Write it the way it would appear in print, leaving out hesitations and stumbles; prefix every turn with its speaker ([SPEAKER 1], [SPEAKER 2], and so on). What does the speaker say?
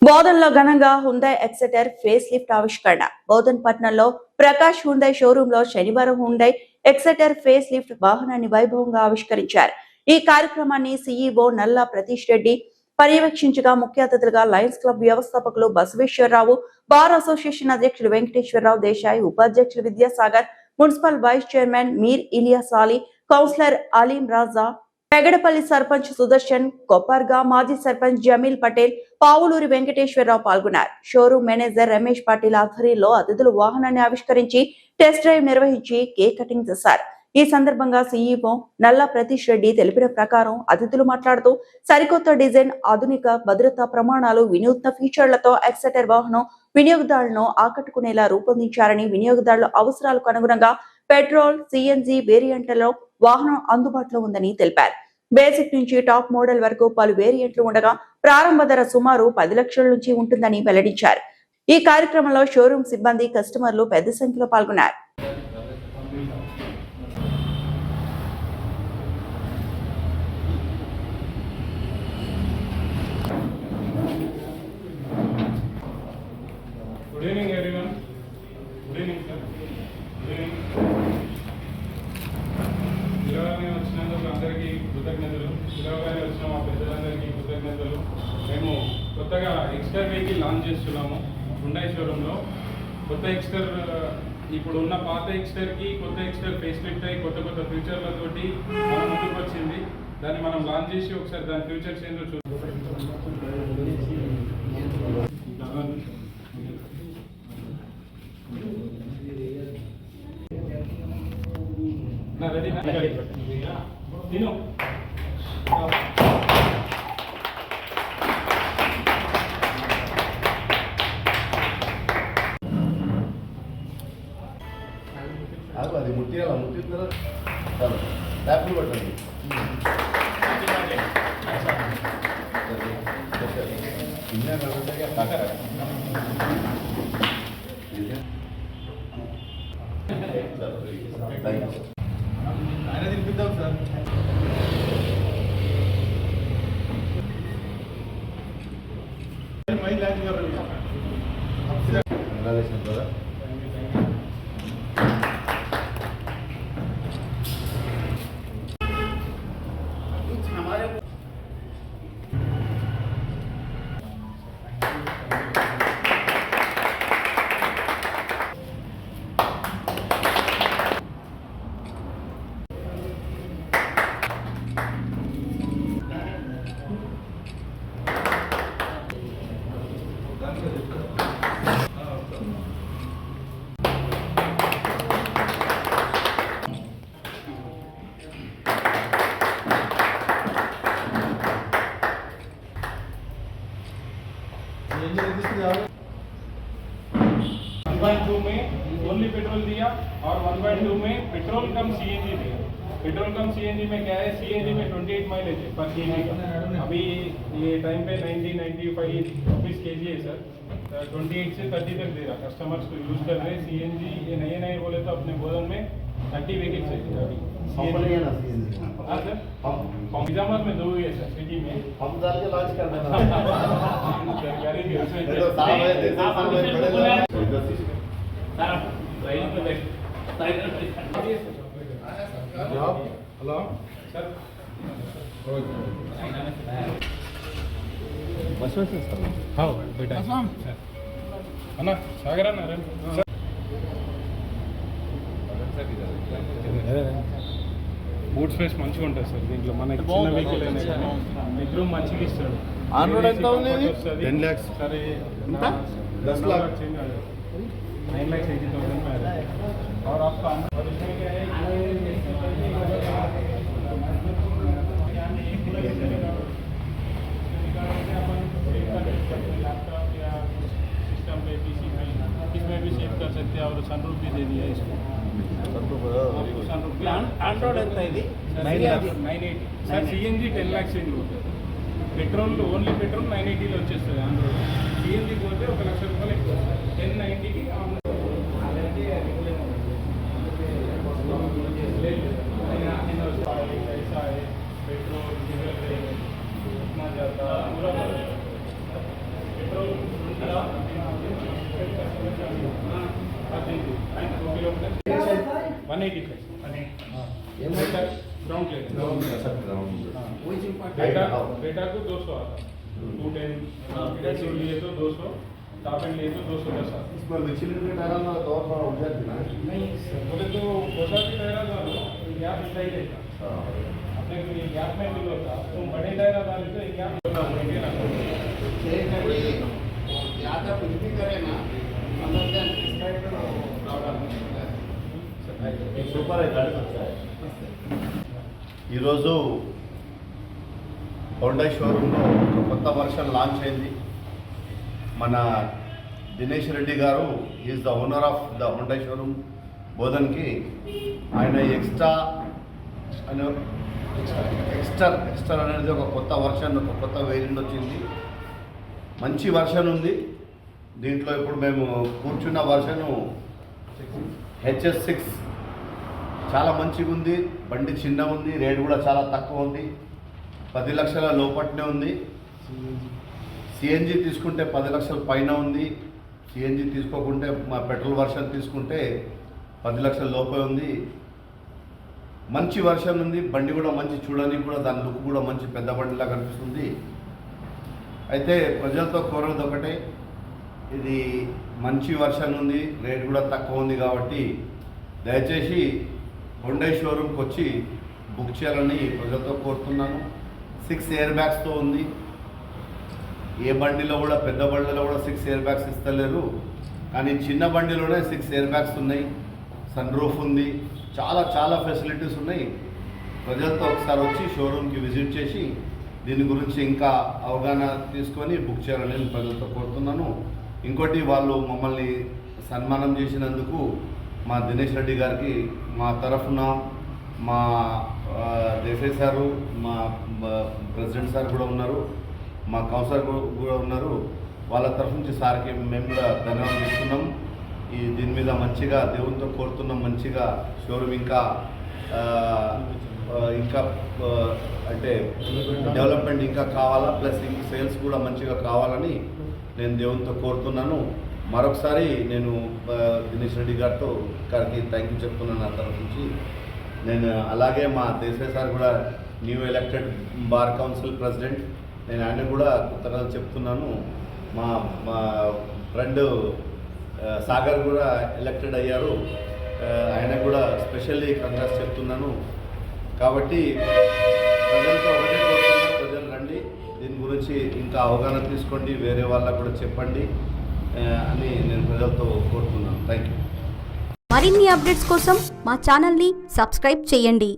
[SPEAKER 1] బోధన్లో ఘనంగా Hyundai etcetera face lift ఆవిష్కరణ. బోధన్ పట్టణంలో ప్రకాష్ హుండై షోరూమ్ లో శనివారం హుండై ఎక్సెటర్ ఫేస్ లిఫ్ట్ వాహనాన్ని వైభవంగా ఆవిష్కరించారు. ఈ కార్యక్రమాన్ని సీఈఓ నల్లా ప్రతీష్ రెడ్డి పర్యవేక్షించగా ముఖ్య అతిథులుగా లయన్స్ క్లబ్ వ్యవస్థాపకులు బసవేశ్వరరావు, బార్ అసోసియేషన్ అధ్యక్షులు వెంకటేశ్వరరావు దేశాయ్, ఉపాధ్యక్షులు విద్యాసాగర్, మున్సిపల్ వైస్ చైర్మన్ మీర్ ఇలియాస్ అలీ, కౌన్సిలర్ అలీం రాజా, పెగడపల్లి సర్పంచ్ సుదర్శన్, కొప్పర్గా మాజీ సర్పంచ్ జమీల్ పటేల్, పావులూరి వెంకటేశ్వరరావు పాల్గొన్నారు. షోరూమ్ మేనేజర్ రమేష్ పాటిల్ ఆధ్వర్యంలో అతిథులు వాహనాన్ని ఆవిష్కరించి టెస్ట్ డ్రైవ్ నిర్వహించి కేక్ కటింగ్ చేశారు. ఈ సందర్భంగా సీఈఓ నల్లా ప్రతీష్ రెడ్డి తెలిపిన ప్రకారం అతిథులు మాట్లాడుతూ సరికొత్త డిజైన్, ఆధునిక భద్రతా ప్రమాణాలు, వినూత్న ఫీచర్లతో ఎక్సెటర్ వాహనం వినియోగదారులను ఆకట్టుకునేలా రూపొందించారని, వినియోగదారుల అవసరాలకు అనుగుణంగా పెట్రోల్, సిఎన్జి వేరియంట్లలో వాహనం అందుబాటులో ఉందని తెలిపారు. బేసిక్ నుంచి టాప్ మోడల్ వరకు పలు వేరియంట్లు ఉండగా ప్రారంభ ధర సుమారు 10 లక్షల నుంచి ఉంటుందని వెల్లడించారు. ఈ కార్యక్రమంలో షోరూమ్ సిబ్బంది, కస్టమర్లు పెద్ద సంఖ్యలో పాల్గొన్నారు.
[SPEAKER 2] Good evening everyone. Good evening sir. Good evening. ఇలాగానే వచ్చినందుకు అందరికీ కృతజ్ఞతలు. ఇలాగానే వచ్చిన మా పెద్దలందరికీ కృతజ్ఞతలు. మేము కొత్తగా ఎక్స్టర్ వెహికల్ లాంచ్ చేస్తున్నాము హుండై షోరూంలో. కొత్త ఎక్స్టర్ ఇప్పుడు ఉన్న పాత ఎక్స్టర్కి కొత్త ఎక్స్టర్ ఫేస్ లిఫ్ట్ అయ్యి కొత్త కొత్త ఫ్యూచర్లతోటి మన ముందుకు వచ్చింది. దాన్ని మనం లాంచ్ చేసి ఒకసారి దాని ఫ్యూచర్స్ ఏంటో చూద్దాం. రెడీ తిను
[SPEAKER 3] అది ముట్టియాల ముట్టిన ట్యాప్లు పట్టండి. ఆయన తినిపిద్దాం సార్. में ओनली पेट्रोल दिया और 1.2 में पेट्रोल कम सीएनजी दिया. पेट्रोल कम सीएनजी में क्या है, सीएनजी में 28 माइलेज है पर केजी का. अभी ये टाइम पे 90-95 रुपीज़ केजी है सर. 28 से 30 तक दे रहा कस्टमर्स को यूज़ कर रहे. सीएनजी ये नए बोले तो अपने बोधन में 30 व्हीकल्स है अभी. हाँ सर, निजामाबाद में 2 है सर सिटी में. हम डाल के लॉन्च कर देना सरकारी हेलो सर. बस हाँ बेटा अना सागर బూట్ స్పేస్ మంచిగా ఉంటుంది సార్. దీంట్లో మనకి చిన్న వెహికల్ అయినా కానీ లెగ్ రూమ్ మంచిగా ఇస్తాడు. ఆన్ రోడ్ ఎంత ఉంది? 10 lakhs.
[SPEAKER 2] సరే
[SPEAKER 3] 10 लाख
[SPEAKER 2] चेंज 9,80,000 में और आपका और इसमें क्या है लैपटॉप या सिस्टम पे पीसी पे इसमें भी सेव कर सकते हैं और सनरूफ भी दे दिया इसको.
[SPEAKER 4] ఆండ్రాయిడ్ ఎంత ఇది?
[SPEAKER 2] 980 సార్. సిఎన్జి 10 lakhs చేంజ్ పోతుంది. పెట్రోల్ ఓన్లీ పెట్రోల్ 980లో వచ్చేస్తుంది ఆండ్రాయిడ్. సిఎన్జి పోతే 1 లక్ష రూపాయలు ఎక్కువ. 1090కి पेट्रोल डीजल इतना ज़्यादा पूरा पेट्रोल 185 ग्राउंड बेटा को 200 आता 210 लिए तो 200 टॉप एंड लिए तो 210 आता
[SPEAKER 4] इसमें मिचिलिन टायरा में तो और हो जाती ना
[SPEAKER 2] नहीं बोले तो वैसा भी टायरा था गैप सही रहता अपने को ये गैप में भी होता तो बड़े टायरा डाले तो गैप होता होंगे ना
[SPEAKER 4] ज़्यादा कुछ भी करे ना अंदर देन स्ट्राइक సూపర్ ఈరోజు హోండా షోరూంలో ఒక కొత్త వర్షన్ లాంచ్ అయింది. మన దినేష్ రెడ్డి గారు is the owner of the Honda showroom బోధన్కి. ఆయన ఎక్స్టర్ అనేది ఒక కొత్త వర్షన్, ఒక కొత్త వేరియంట్ వచ్చింది. మంచి వర్షన్ ఉంది దీంట్లో. ఇప్పుడు మేము కూర్చున్న వర్షను HS6 చాలా మంచిగా ఉంది. బండి చిన్న ఉంది, రేట్ కూడా చాలా తక్కువ ఉంది, 10 లక్షల లోపట్నే ఉంది. సిఎన్జి తీసుకుంటే 10 లక్షల పైన ఉంది. సిఎన్జి తీసుకోకుంటే మా పెట్రోల్ వర్షన్ తీసుకుంటే 10 లక్షల లోపే ఉంది. మంచి వర్షన్ ఉంది. బండి కూడా మంచి, చూడడానికి కూడా దాని లుక్ కూడా మంచి పెద్ద బండిలా కనిపిస్తుంది. అయితే ప్రజలతో కోరేది ఒకటే, ఇది మంచి వర్షన్ ఉంది, రేట్ కూడా తక్కువ ఉంది కాబట్టి దయచేసి హోండా షోరూమ్కి వచ్చి బుక్ చేయాలని ప్రజలతో కోరుతున్నాను. 6 ఎయిర్ బ్యాగ్స్తో ఉంది. ఏ బండిలో కూడా, పెద్ద బండిలో కూడా 6 ఎయిర్ బ్యాగ్స్ ఇస్తలేరు, కానీ చిన్న బండిలోనే 6 ఎయిర్ బ్యాగ్స్ ఉన్నాయి. సన్ రూఫ్ ఉంది, చాలా ఫెసిలిటీస్ ఉన్నాయి. ప్రజలతో ఒకసారి వచ్చి షోరూమ్కి విజిట్ చేసి దీని గురించి ఇంకా అవగాహన తీసుకొని బుక్ చేయాలని నేను ప్రజలతో కోరుతున్నాను. ఇంకోటి, వాళ్ళు మమ్మల్ని సన్మానం చేసినందుకు మా దినేష్ రెడ్డి గారికి మా తరఫున, మా దేశాయ్ సారు, మా ప్రెసిడెంట్ సార్ కూడా ఉన్నారు, మా కౌన్సిలర్ కూడా ఉన్నారు, వాళ్ళ తరఫు నుంచి సార్కి మేము కూడా ధన్యవాదాలు ఇస్తున్నాం. దీని మీద మంచిగా దేవునితో కోరుతున్నాం, మంచిగా షోరూమ్ ఇంకా అంటే డెవలప్మెంట్ ఇంకా కావాలా, ప్లస్ ఇంకా సేల్స్ కూడా మంచిగా కావాలని నేను దేవునితో కోరుతున్నాను. మరొకసారి నేను దినేష్ రెడ్డి గారికి థ్యాంక్ యూ చెప్తున్నాను నా తరఫు నుంచి. నేను అలాగే మా దేశాయ్ సార్ కూడా new elected bar council president, నేను ఆయన కూడా కృతజ్ఞతలు చెప్తున్నాను. మా ఫ్రెండ్ సాగర్ కూడా ఎలక్టెడ్ అయ్యారు, ఆయన కూడా స్పెషల్లీ కంగ్రాట్స్ చెప్తున్నాను. కాబట్టి ప్రజలతో ఒకటే కోరుతున్నాను, ప్రజలు రండి, దీని గురించి ఇంకా అవగాహన తీసుకోండి, వేరే వాళ్ళకు కూడా చెప్పండి అని నేను ప్రజలతో కోరుతున్నాను. Thank you.
[SPEAKER 5] మరిన్ని అప్డేట్స్ కోసం మా ఛానల్ని సబ్స్క్రైబ్ చేయండి.